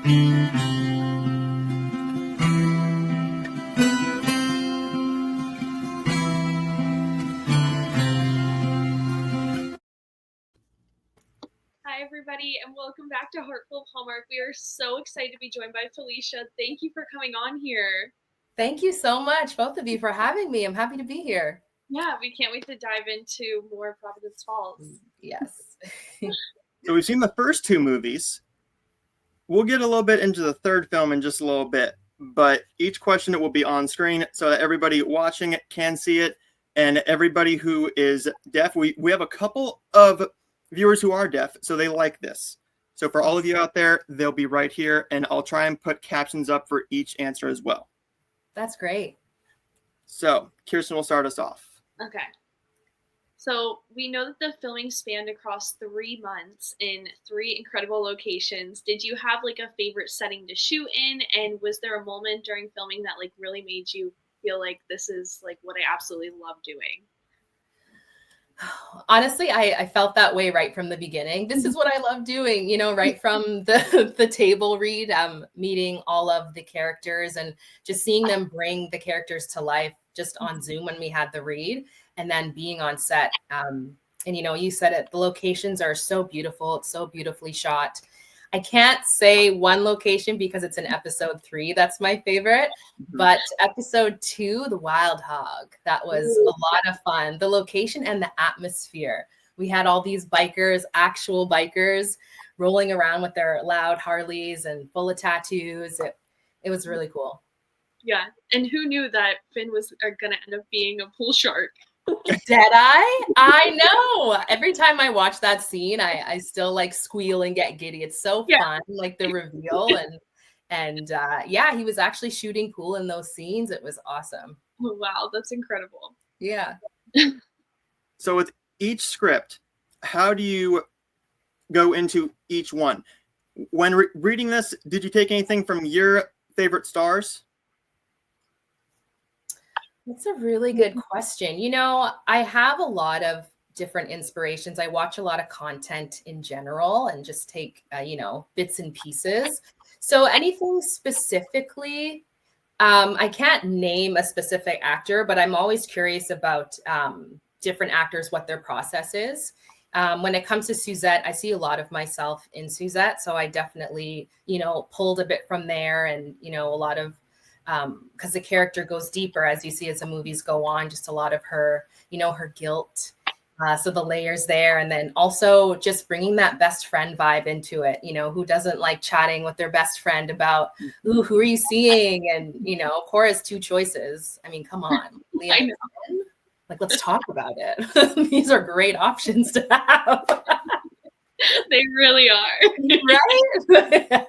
Hi, everybody, and welcome back to Heartful of Hallmark. We are so excited to be joined by Felicia. Thank you for coming on here. Thank you so much, both of you, for having me. I'm happy to be here. Yeah, we can't wait to dive into more Providence Falls. Yes. So we've seen the first two movies. We'll get a little bit into the third film in just a little bit, but each question will be on screen so that everybody watching it can see it, and everybody who is deaf, we have a couple of viewers who are deaf, so they like this. So for all of you out there, they'll be right here, and I'll try and put captions up for each answer as well. That's great. So Kirsten will start us off. Okay. So we know that the filming spanned across 3 months in 3 incredible locations. Did you have like a favorite setting to shoot in? And was there a moment during filming that like really made you feel like this is like what I absolutely love doing? Honestly, I felt that way right from the beginning. This is what I love doing, right from the table read, meeting all of the characters and just seeing them bring the characters to life just on Zoom when we had the read, and then being on set. And you said it, the locations are so beautiful. It's so beautifully shot. I can't say one location because it's in episode 3. That's my favorite. But episode 2, the Wild Hog, that was a lot of fun. The location and the atmosphere. We had all these bikers, actual bikers, rolling around with their loud Harleys and full of tattoos. It was really cool. Yeah. And who knew that Finn was going to end up being a pool shark? Deadeye? I know. Every time I watch that scene, I still like squeal and get giddy. It's so fun, like the reveal. And yeah, he was actually shooting pool in those scenes. It was awesome. Oh, wow, that's incredible. Yeah. So with each script, how do you go into each one? When reading this, did you take anything from your favorite stars? That's a really good question. I have a lot of different inspirations. I watch a lot of content in general and just take, bits and pieces. So anything specifically, I can't name a specific actor, but I'm always curious about different actors, what their process is. When it comes to Suzette, I see a lot of myself in Suzette. So I definitely, pulled a bit from there, and, a lot of, because the character goes deeper as you see as the movies go on, just a lot of her, her guilt. So the layers there, and then also just bringing that best friend vibe into it. Who doesn't like chatting with their best friend about, ooh, who are you seeing? And, Cora's 2 choices. I mean, come on. I know. Like, let's talk about it. These are great options to have. They really are. Right?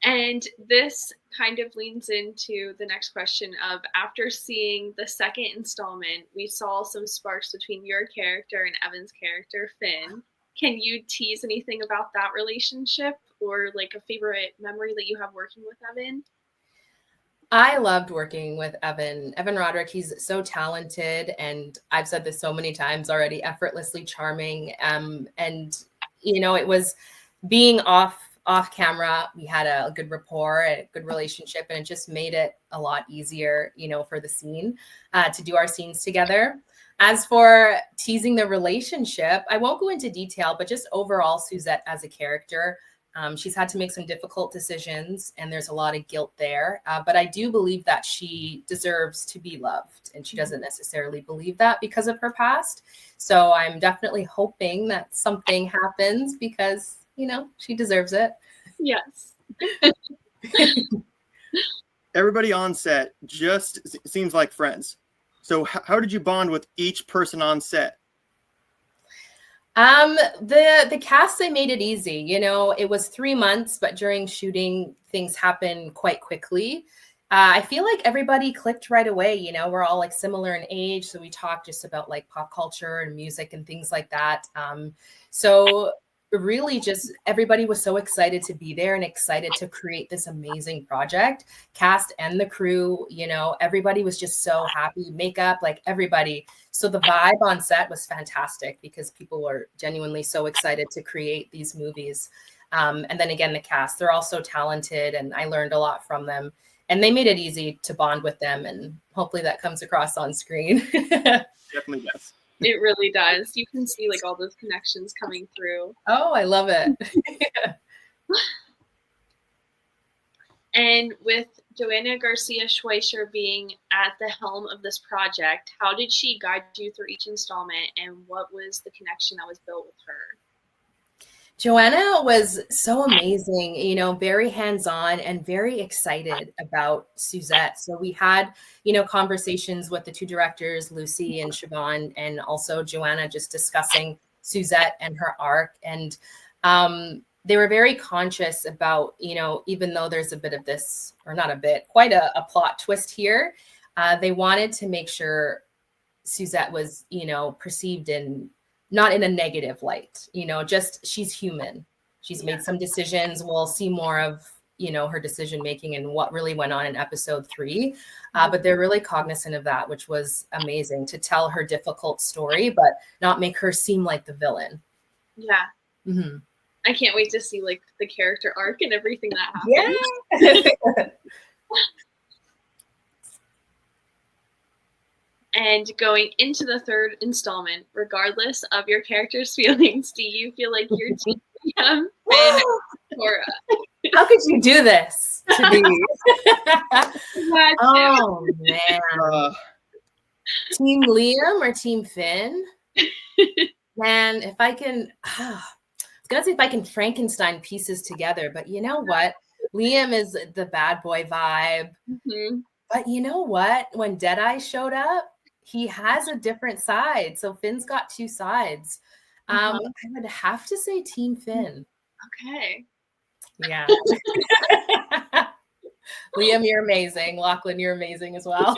And this kind of leans into the next question of, after seeing the second installment, we saw some sparks between your character and Evan's character, Finn. Can you tease anything about that relationship, or like a favorite memory that you have working with Evan? I loved working with Evan. Evan Roderick, he's so talented, and I've said this so many times already, effortlessly charming. And, it was being off camera, we had a good rapport, a good relationship, and it just made it a lot easier, for the scene to do our scenes together. As for teasing the relationship, I won't go into detail, but just overall Suzette as a character, she's had to make some difficult decisions, and there's a lot of guilt there. But I do believe that she deserves to be loved, and she doesn't necessarily believe that because of her past. So I'm definitely hoping that something happens because she deserves it. Yes. Everybody on set just seems like friends. So how did you bond with each person on set? The cast, they made it easy. It was 3 months, but during shooting, things happen quite quickly. I feel like everybody clicked right away. We're all like similar in age. So we talked just about like pop culture and music and things like that. So really just everybody was so excited to be there and excited to create this amazing project. Cast and the crew, you know, everybody was just so happy. Makeup, like everybody. So the vibe on set was fantastic because people were genuinely so excited to create these movies. And then again, the cast, they're all so talented and I learned a lot from them. And they made it easy to bond with them. And hopefully that comes across on screen. Definitely does. It really does. You can see like all those connections coming through. Oh, I love it. And with Joanna Garcia Swisher being at the helm of this project, how did she guide you through each installment and what was the connection that was built with her? Joanna was so amazing, you know, very hands-on and very excited about Suzette. So we had, you know, conversations with the two directors, Lucy and Siobhan, and also Joanna, just discussing Suzette and her arc. And they were very conscious about, you know, even though there's a bit of this, or not a bit, quite a plot twist here, they wanted to make sure Suzette was, you know, perceived in not in a negative light, you know, just she's human. She's made some decisions. We'll see more of, you know, her decision making and what really went on in episode 3. But they're really cognizant of that, which was amazing, to tell her difficult story, but not make her seem like the villain. Yeah. Mm-hmm. I can't wait to see like the character arc and everything that happens. Yeah. And going into the third installment, regardless of your character's feelings, do you feel like you're Team Liam, Finn, Cora? How could you do this to me? Oh, man. Team Liam or Team Finn? Man, if I can, I was going to say if I can Frankenstein pieces together, but you know what? Liam is the bad boy vibe. Mm-hmm. But you know what? When Deadeye showed up, he has a different side. So Finn's got two sides. I would have to say Team Finn. Okay. Yeah. Liam, you're amazing. Lachlan, you're amazing as well.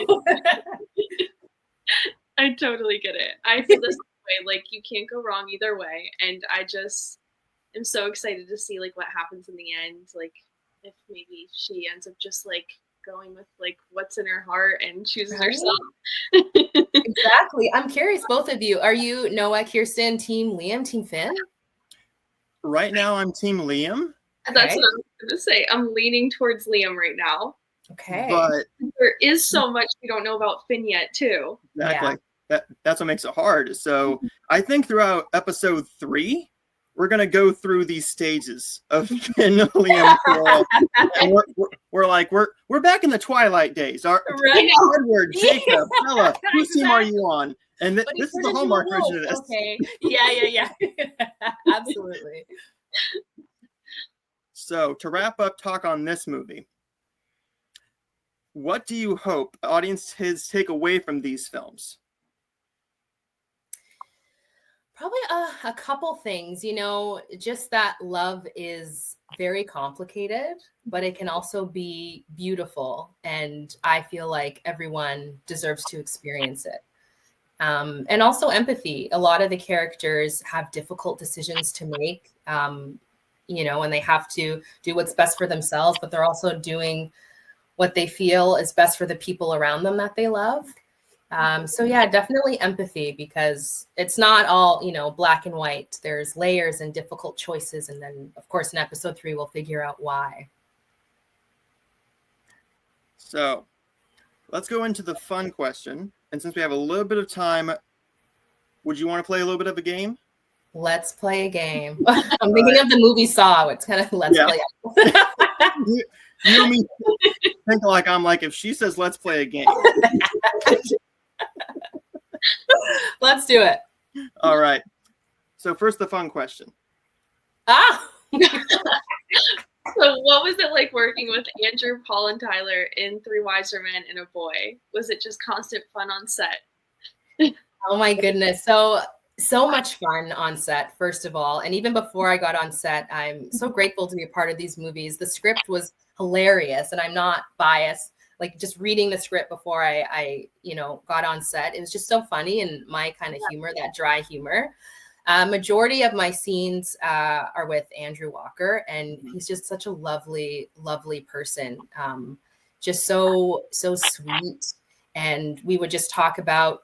I totally get it. I feel this way. Like, you can't go wrong either way. And I just am so excited to see, like, what happens in the end. Like, if maybe she ends up just, like, going with like what's in her heart and chooses herself. Exactly. I'm curious, both of you, are you Noah, Kirsten, Team Liam, Team Finn? Right now I'm Team Liam. That's what I was gonna say. I'm leaning towards Liam right now. Okay. But there is so much we don't know about Finn yet too. Exactly. Yeah. That's what makes it hard. So I think throughout episode 3 we're going to go through these stages of Finn, Liam, Cora, and we're back in the Twilight days. Edward, Jacob, Bella, whose team are you on? And this is the Hallmark version of this. Okay. Yeah. Absolutely. So to wrap up talk on this movie, what do you hope audiences take away from these films? Probably a couple things, you know, just that love is very complicated, but it can also be beautiful. And I feel like everyone deserves to experience it. And also empathy. A lot of the characters have difficult decisions to make, you know, and they have to do what's best for themselves, but they're also doing what they feel is best for the people around them that they love. So yeah, definitely empathy, because it's not all, you know, black and white. There's layers and difficult choices. And then of course in episode 3, we'll figure out why. So let's go into the fun question. And since we have a little bit of time, would you want to play a little bit of a game? Let's play a game. I'm thinking of the movie Saw. It's kind of let's play. You and me think like I'm like, if she says let's play a game. Let's do it. All right. So first, the fun question. So what was it like working with Andrew, Paul, and Tyler in Three Wiser Men and a Boy? Was it just constant fun on set? Oh my goodness. So much fun on set, first of all. And even before I got on set, I'm so grateful to be a part of these movies. The script was hilarious, and I'm not biased. Like just reading the script before I you know, got on set, it was just so funny, and my kind of humor, that dry humor. Majority of my scenes are with Andrew Walker, and he's just such a lovely, lovely person. Just so sweet. And we would just talk about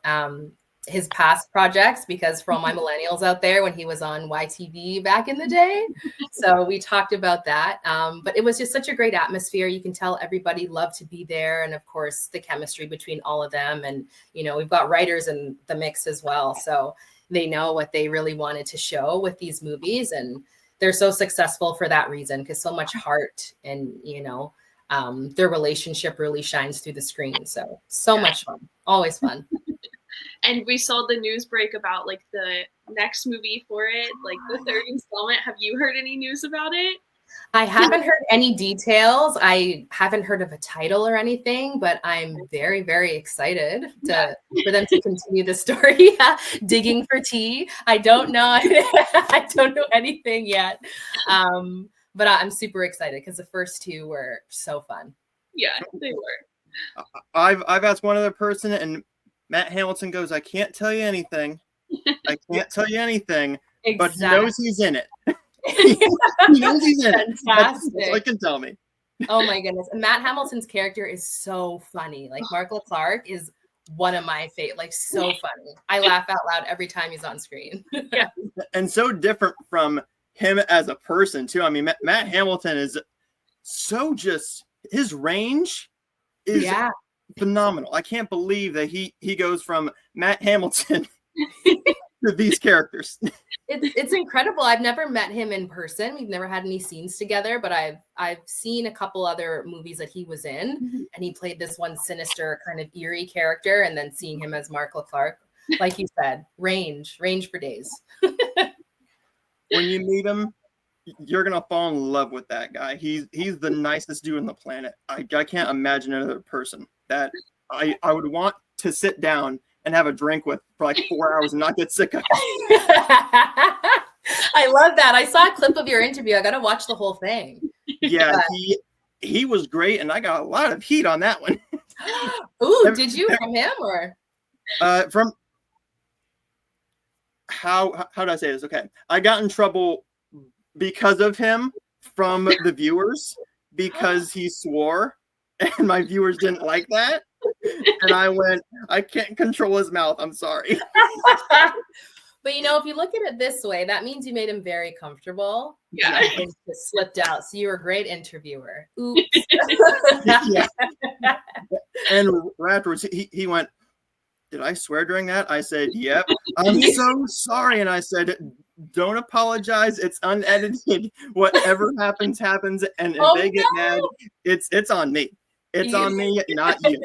his past projects, because for all my millennials out there, when he was on YTV back in the day, so we talked about that. But it was just such a great atmosphere. You can tell everybody loved to be there, and of course the chemistry between all of them. And we've got writers in the mix as well, so they know what they really wanted to show with these movies, and they're so successful for that reason, because so much heart and their relationship really shines through the screen. So much fun, always fun. And we saw the news break about like the next movie for it, like the third installment. Have you heard any news about it? I haven't heard any details. I haven't heard of a title or anything, but I'm very, very excited for them to continue the story. Digging for tea. I don't know. I don't know anything yet. But I'm super excited because the first two were so fun. Yeah, they were. I've asked one other person, and Matt Hamilton goes, "I can't tell you anything. I can't tell you anything." Exactly. But he knows he's in it. He knows he's in it. That's all he can tell me. Oh my goodness. And Matt Hamilton's character is so funny. Like Mark Clark is one of my favorite, like so funny. I laugh out loud every time he's on screen. Yeah. And so different from him as a person too. I mean, Matt Hamilton is so just, his range is phenomenal. I can't believe that he goes from Matt Hamilton to these characters. It's incredible. I've never met him in person. We've never had any scenes together, but I've seen a couple other movies that he was in, and he played this one sinister kind of eerie character, and then seeing him as Mark Clark, like you said, range for days. When you meet him, you're gonna fall in love with that guy. He's the nicest dude on the planet. I can't imagine another person that I would want to sit down and have a drink with for like 4 hours and not get sick of it. I love that. I saw a clip of your interview. I got to watch the whole thing. Yeah, he was great, and I got a lot of heat on that one. Ooh, did you from him or? From how do I say this? Okay, I got in trouble because of him from the viewers because he swore, and my viewers didn't like that. And I went, I can't control his mouth. I'm sorry. But if you look at it this way, that means you made him very comfortable. Yeah. It just slipped out. So you were a great interviewer. Oops. Yeah. And afterwards, he went, "Did I swear during that?" I said, "Yep. I'm so sorry." And I said, "Don't apologize. It's unedited. Whatever happens. And if they get mad, it's on me. It's on me, not you."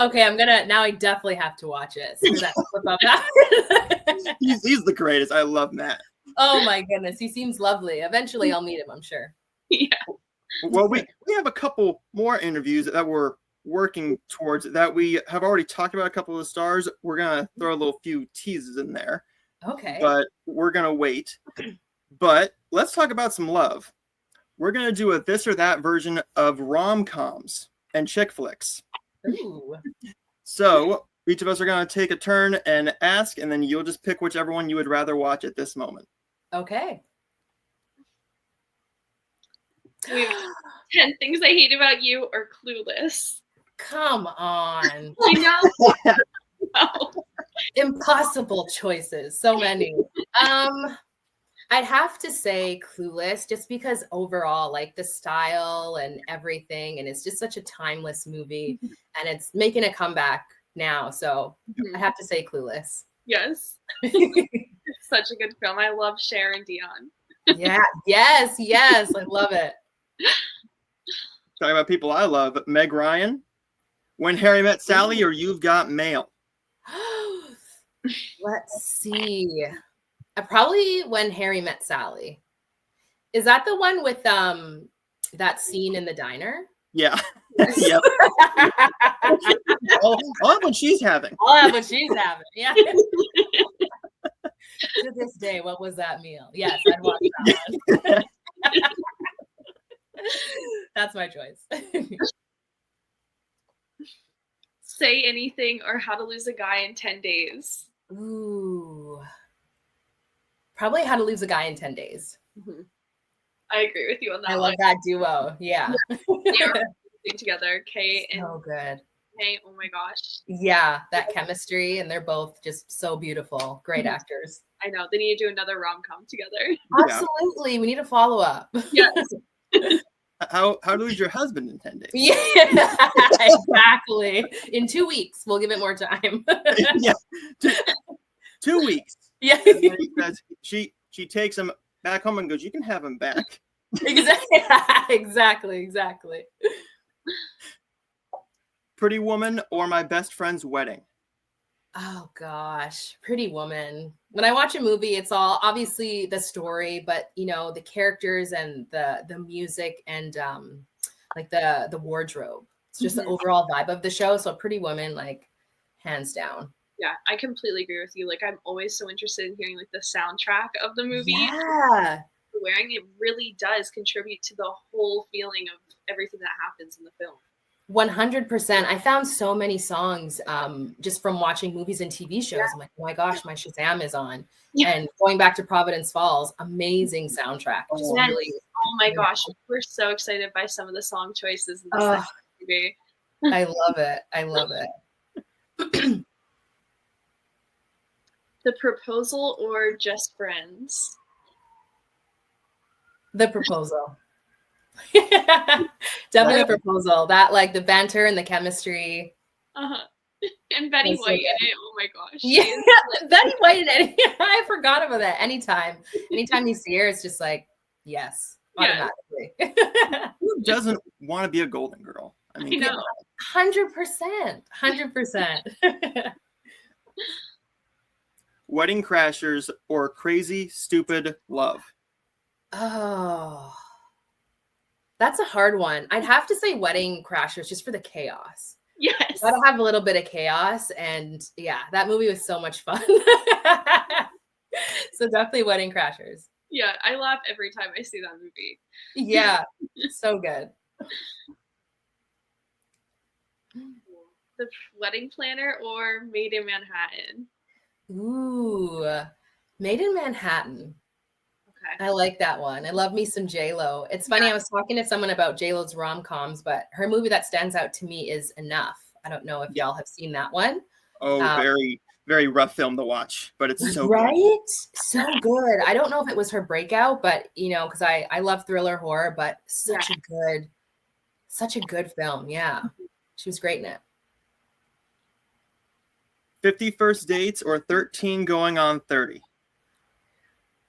Okay, I definitely have to watch it. So that flip up happened. He's the greatest. I love Matt. Oh my goodness, he seems lovely. Eventually I'll meet him, I'm sure. Yeah. Well, we have a couple more interviews that we're working towards that we have already talked about. A couple of the stars. We're gonna throw a little few teases in there. Okay. But we're gonna wait. But let's talk about some love. We're gonna do a this or that version of rom-coms and chick flicks. Ooh. So each of us are going to take a turn and ask, and then you'll just pick whichever one you would rather watch at this moment. Okay. We have 10 Things I Hate About You or Clueless. Come on. I know. No. Impossible choices. So many. I'd have to say Clueless, just because overall, like the style and everything, and it's just such a timeless movie, and it's making a comeback now. So I have to say Clueless. Yes. Such a good film. I love Sharon Dion. Yeah. Yes. I love it. Talking about people I love, Meg Ryan, When Harry Met Sally, or You've Got Mail. Let's see. Probably When Harry Met Sally. Is that the one with that scene in the diner? Yeah. Yep. all of what she's having. All of what she's having. Yeah. To this day, what was that meal? Yes, I'd watch that one. That's my choice. Say Anything or How to Lose a Guy in 10 Days. Ooh. Probably How to Lose a Guy in 10 Days. Mm-hmm. I agree with you on that. I love that duo. Yeah. They are together. Kate and so good. Kate, oh my gosh. Yeah, that chemistry, and they're both just so beautiful. Great actors. I know. They need to do another rom-com together. Absolutely. We need a follow-up. Yes. How to Lose Your Husband in 10 Days. Yeah, exactly. In 2 weeks. We'll give it more time. Yeah. 2 weeks. Yeah. Because she takes him back home and goes, you can have him back. Exactly. Pretty Woman or My Best Friend's Wedding? Oh gosh, Pretty Woman. When I watch a movie, it's all obviously the story, but you know, the characters and the music and like the wardrobe. It's just the overall vibe of the show. So Pretty Woman, like hands down. Yeah, I completely agree with you. Like I'm always so interested in hearing like the soundtrack of the movie. Yeah. Wearing it really does contribute to the whole feeling of everything that happens in the film. 100%. I found so many songs just from watching movies and TV shows. Yeah. I'm like, oh my gosh, my Shazam is on. Yeah. And going back to Providence Falls, amazing soundtrack. Just really, oh my gosh, we're so excited by some of the song choices in this movie. I love it. The Proposal or Just Friends? The Proposal. Definitely a Proposal. That like the banter and the chemistry. And Betty White in it. Oh my gosh. Yeah, Betty White in it. I forgot about that. Anytime you see her, it's just like, yes, automatically. Who doesn't want to be a Golden Girl? I mean, 100%. Wedding Crashers or Crazy Stupid Love? Oh, that's a hard one. I'd have to say Wedding Crashers just for the chaos. Yes. Gotta have a little bit of chaos. And yeah, that movie was so much fun. So definitely Wedding Crashers. Yeah, I laugh every time I see that movie. Yeah, so good. The Wedding Planner or Made in Manhattan? Ooh, Made in Manhattan. Okay. I like that one. I love me some J-Lo. It's funny, I was talking to someone about J-Lo's rom-coms, but her movie that stands out to me is Enough. I don't know if y'all have seen that one. Oh, very, very rough film to watch, but it's so right? good. So good. I don't know if it was her breakout, but you know, because I love thriller horror, but such a good film. Yeah. She was great in it. 50 First Dates or 13 Going on 30?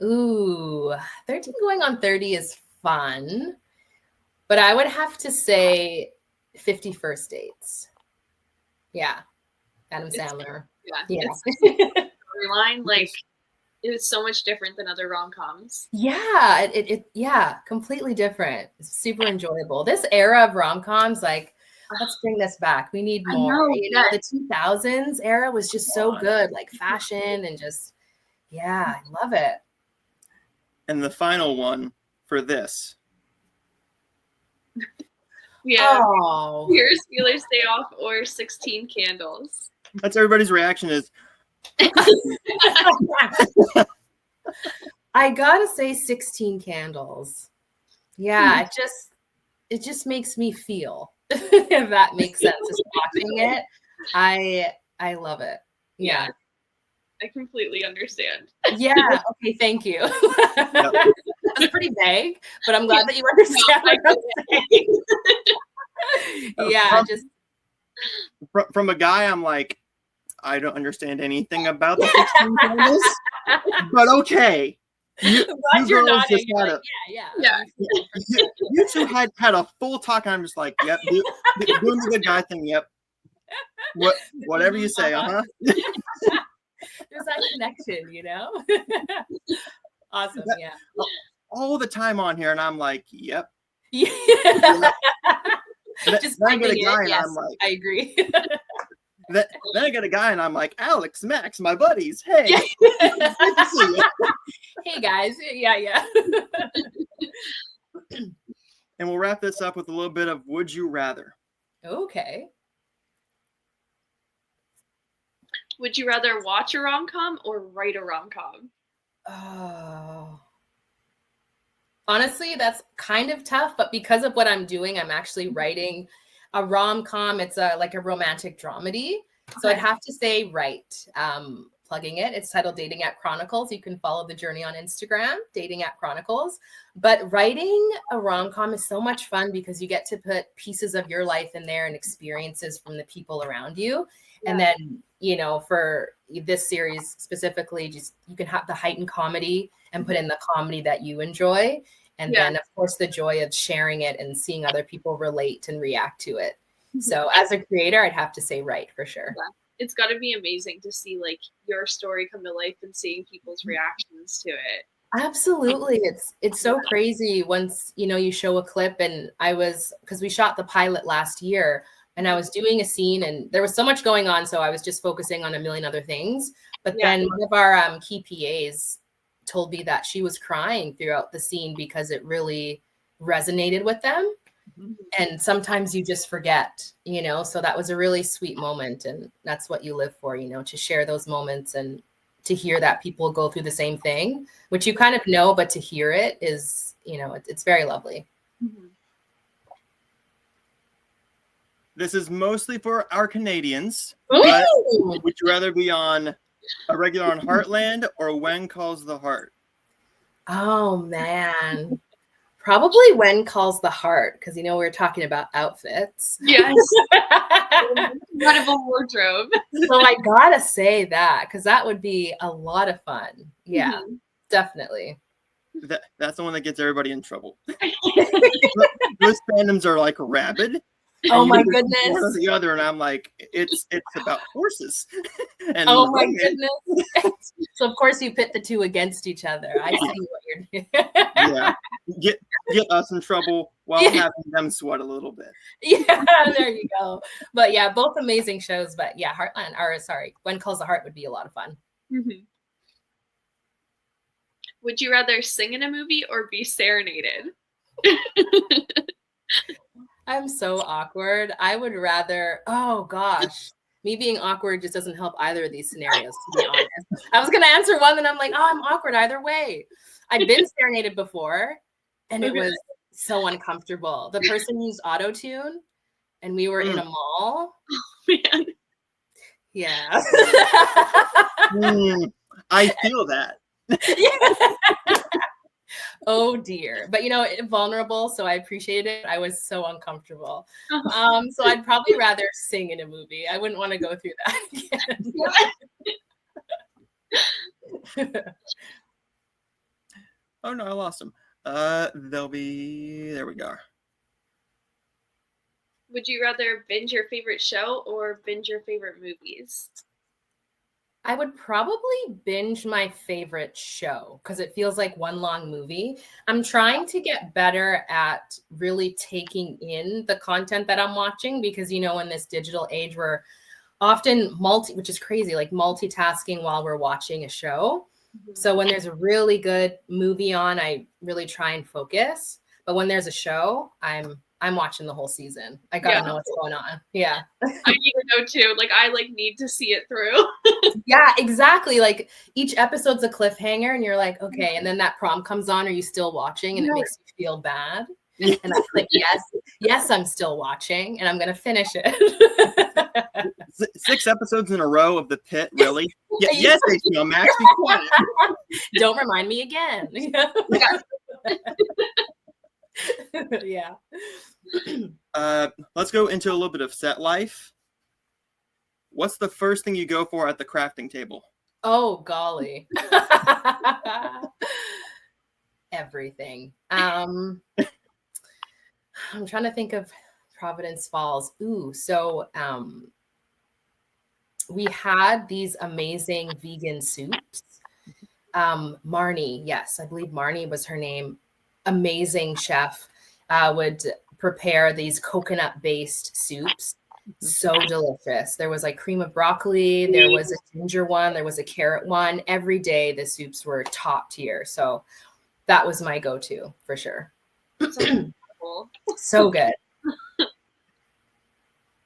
Ooh, 13 Going on 30 is fun, but I would have to say 50 First Dates. Yeah. Adam Sandler. Yeah. Storyline, like it was so much different than other rom-coms. Yeah, it completely different. It's super enjoyable. This era of rom-coms, like, let's bring this back. We need more. The 2000s era was just so good, like fashion and just, I love it. And the final one for this. Here's Wheeler's Day Off or 16 Candles. That's everybody's reaction is. I gotta say 16 Candles. Yeah, it just makes me feel. If that makes sense. Just watching it, I love it. Yeah. I completely understand. Yeah. Okay. Thank you. That's pretty vague, but I'm glad that you understand what I'm saying. Yeah. Just from a guy, I'm like, I don't understand anything about the 16 candles, but okay. You girls just had you two had a full talk, and I'm just like, yep, doing the good guy thing, yep. Whatever you say, There's that connection, you know. Awesome, yeah. All the time on here, and I'm like, yep. Yeah. Just then I get a guy, and I'm like, I agree. Then I get a guy, and I'm like, Alex, Max, my buddies, hey. Good to see you. Hey guys, yeah. And we'll wrap this up with a little bit of Would You Rather. Okay. Would you rather watch a rom-com or write a rom-com? Oh. Honestly, that's kind of tough, but because of what I'm doing, I'm actually writing a rom-com. It's like a romantic dramedy. So I'd have to say Right. Plugging it. It's titled Dating App Chronicles. You can follow the journey on Instagram, Dating App Chronicles. But writing a rom-com is so much fun because you get to put pieces of your life in there and experiences from the people around you. And then, you know, for this series specifically, just you can have the heightened comedy and put in the comedy that you enjoy. And then, of course, the joy of sharing it and seeing other people relate and react to it. So as a creator, I'd have to say Right, for sure. Yeah. It's got to be amazing to see like your story come to life and seeing people's reactions to it. Absolutely. It's so crazy once, you know, you show a clip. And because we shot the pilot last year, and I was doing a scene and there was so much going on. So I was just focusing on a million other things. But then one of our key PAs told me that she was crying throughout the scene because it really resonated with them. And sometimes you just forget, you know, so that was a really sweet moment. And that's what you live for, you know, to share those moments and to hear that people go through the same thing, which you kind of know, but to hear it is, you know, it's very lovely. This is mostly for our Canadians. But would you rather be on a regular on Heartland or When Calls the Heart? Oh, man. Probably When Calls the Heart, because, you know, we were talking about outfits. Yes. Incredible wardrobe. So I gotta say that, because that would be a lot of fun. Yeah, definitely. That's the one that gets everybody in trouble. Those fandoms are like rabid. Oh my goodness. One or the other, and I'm like, it's about horses. And oh my goodness. So of course you pit the two against each other. I see what you're doing. Yeah. Get us in trouble while having them sweat a little bit. Yeah, there you go. But yeah, both amazing shows. But yeah, When Calls the Heart would be a lot of fun. Would you rather sing in a movie or be serenaded? I'm so awkward. I would rather, oh gosh, me being awkward just doesn't help either of these scenarios, to be honest. I was going to answer one and I'm like, oh, I'm awkward either way. I've been serenaded before and it was so uncomfortable. The person used auto-tune and we were in a mall. Oh, man. Yeah. I feel that. Oh dear. But you know, vulnerable, so I appreciate it. I was so uncomfortable. So I'd probably rather sing in a movie. I wouldn't want to go through that again. Oh no, I lost them. There we go. Would you rather binge your favorite show or binge your favorite movies? I would probably binge my favorite show because it feels like one long movie. I'm trying to get better at really taking in the content that I'm watching because, you know, in this digital age, we're often which is crazy, like multitasking while we're watching a show. So when there's a really good movie on, I really try and focus. But when there's a show, I'm watching the whole season. I gotta know what's going on. Yeah. I need to know too. Like I need to see it through. Yeah, exactly. Like each episode's a cliffhanger and you're like, okay. And then that prom comes on. Are you still watching? And it makes you feel bad. And I'm like, yes, I'm still watching and I'm going to finish it. 6 episodes in a row of The Pit, really? Yes, HBO Max, be quiet. Don't remind me again. Yeah. Let's go into a little bit of set life. What's the first thing you go for at the crafting table? Oh, golly. Everything. I'm trying to think of Providence Falls. So we had these amazing vegan soups. Marnie, yes, I believe Marnie was her name. Amazing chef, would prepare these coconut-based soups. So delicious. There was like cream of broccoli. There was a ginger one. There was a carrot one. Every day the soups were top tier. So that was my go-to for sure. So good.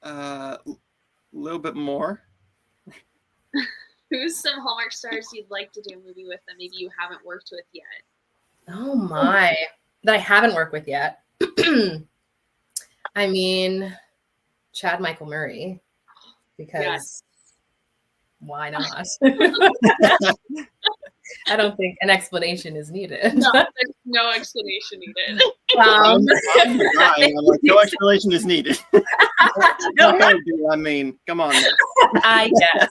A little bit more. Who's some Hallmark stars you'd like to do a movie with that maybe you haven't worked with yet? Oh my, that I haven't worked with yet. I mean, Chad Michael Murray, because why not? I don't think an explanation is needed. No, there's no explanation needed. I'm like, no explanation is needed. I mean, come on. I guess.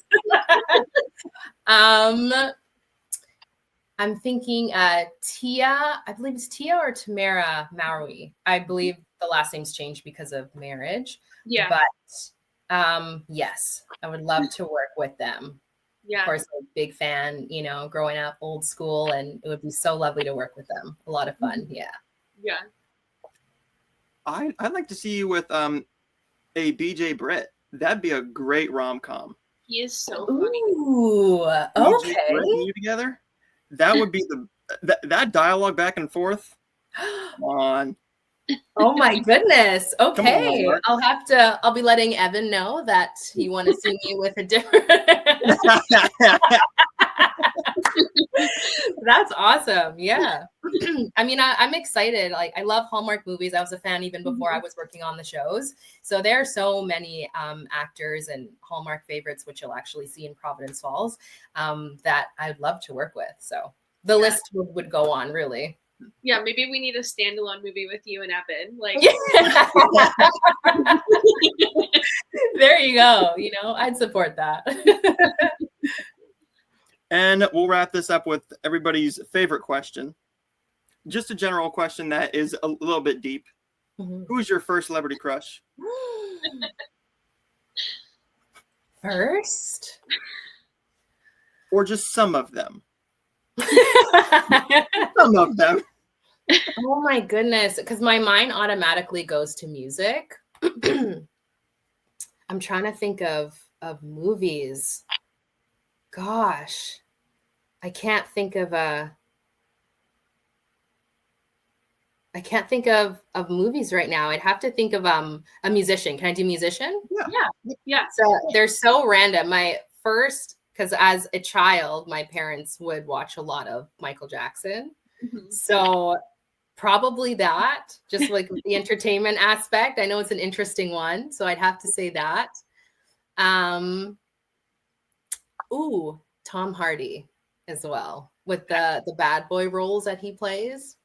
I'm thinking Tia, I believe it's Tia or Tamara Maui. I believe the last name's changed because of marriage. Yeah. But yes, I would love to work with them. Yeah. Of course, I'm a big fan, growing up old school, and it would be so lovely to work with them. A lot of fun. Yeah. Yeah. I'd like to see you with a BJ Britt. That'd be a great rom-com. He is so funny. Ooh, okay. Britt and you together? That would be that dialogue back and forth. Come on. Oh my goodness. Okay. On, I'll be letting Evan know that you want to see me with a different. That's awesome. Yeah. I mean, I'm excited. Like, I love Hallmark movies. I was a fan even before I was working on the shows. So there are so many actors and Hallmark favorites, which you'll actually see in Providence Falls, that I'd love to work with. So the list would go on, really. Yeah, maybe we need a standalone movie with you and Evan. Like, there you go. I'd support that. And we'll wrap this up with everybody's favorite question. Just a general question that is a little bit deep. Mm-hmm. Who is your first celebrity crush? First? Or just some of them? Some of them. Oh my goodness, because my mind automatically goes to music. I'm trying to think of movies. Gosh, I can't think of movies right now. I'd have to think of a musician. Can I do musician? Yeah. So they're so random. My first, because as a child, my parents would watch a lot of Michael Jackson. Mm-hmm. So probably that, just like the entertainment aspect. I know it's an interesting one, so I'd have to say that. Tom Hardy as well, with the bad boy roles that he plays.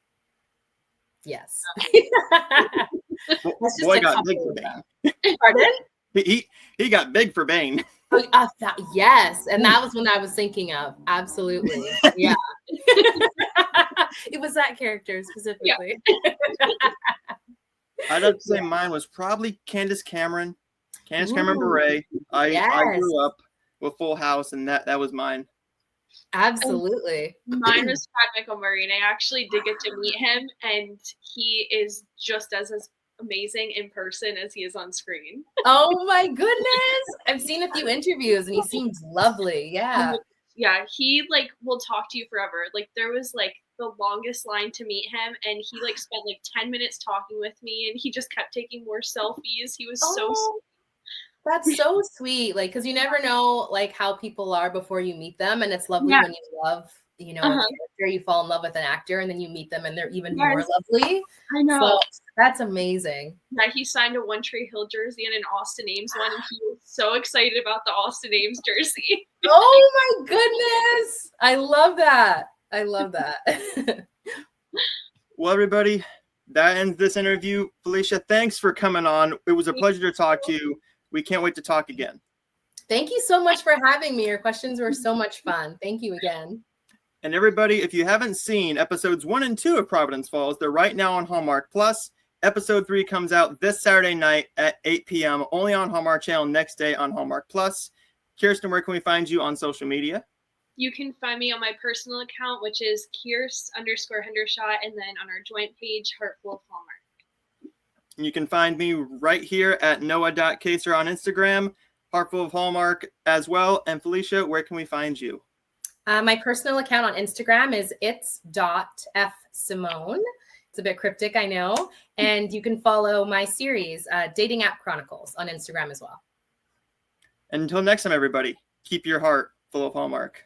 Yes. Boy got big for Bane. Pardon? He got big for Bane. Yes, and that was what I was thinking of. Absolutely. Yeah. It was that character specifically. Yeah. I'd have to say mine was probably Candace Cameron Bure. I grew up with Full House, and that was mine. Absolutely. Mine was Chad Michael Murray, and I actually did get to meet him, and he is just as amazing in person as he is on screen. Oh my goodness. I've seen a few interviews and he seems lovely. Yeah. Yeah, he will talk to you forever. There was the longest line to meet him, and he spent 10 minutes talking with me, and he just kept taking more selfies. He was so sweet. That's so sweet. Because you never know how people are before you meet them, and it's lovely when you love a character, you fall in love with an actor, and then you meet them and they're even more lovely. I know. So that's amazing. Yeah, he signed a One Tree Hill jersey and an Austin Ames one, and he was so excited about the Austin Ames jersey. Oh my goodness. I love that. Well, everybody, that ends this interview. Felicia, thanks for coming on. It was a pleasure to talk to you. We can't wait to talk again. Thank you so much for having me. Your questions were so much fun. Thank you again. And everybody, if you haven't seen episodes 1 and 2 of Providence Falls, they're right now on Hallmark Plus. Episode 3 comes out this Saturday night at 8 p.m. only on Hallmark Channel, next day on Hallmark Plus. Kirsten, where can we find you on social media? You can find me on my personal account, which is Kirst_Hendershot, and then on our joint page, Heartful of Hallmark. You can find me right here at noah.kaser on Instagram, Heartful of Hallmark as well. And Felicia, where can we find you? My personal account on Instagram is its.fsimone. It's a bit cryptic, I know. And you can follow my series, Dating App Chronicles, on Instagram as well. Until next time, everybody, keep your heart full of Hallmark.